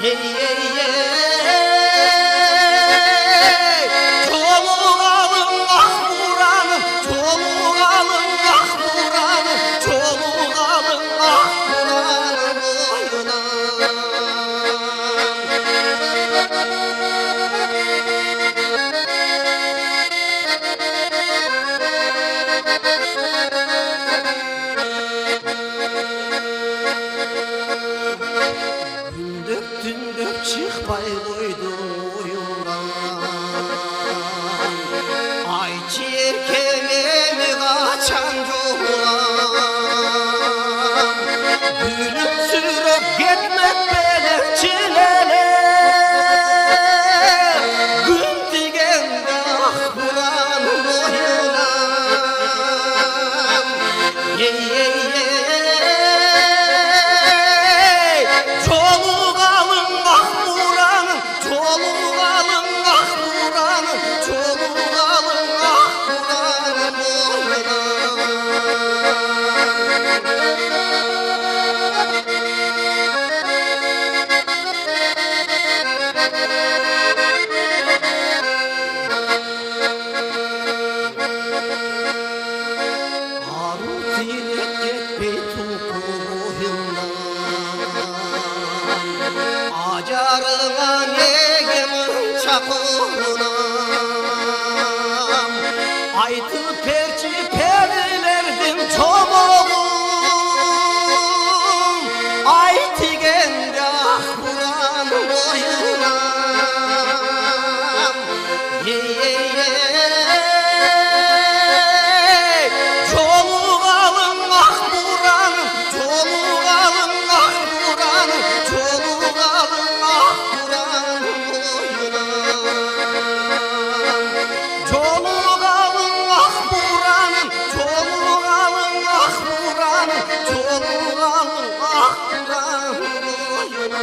Hey hey hey, çoluk alın ah buranın, çoluk alın ah buranın, çoluk alın ah buranın boyuna. Dündür çıkmay koydum oyundan, ay çirkevimi kaçan yoldan. Gülüp sürüp gitmek benim çilele, gün digende ah buranın oyuna. Hey hey hey, çoluk alın ah buranın, çoluk alın ah buranın, çoluk alın ah buranın boyuna. Arut ile gitmey tukuluyumdan, acarıma negemin çakırınam. Aytı perçi perilerdim çomoğum, ay tigende ah buranın boyuna. Hey hey hey, çoluk alın ah buranın, çoluk alın ah buranın, çoluk alın ah buranın boyuna. Çoluk alın ah buranın, çoluk alın ah buranın, çoluk alın ah buranın boyuna.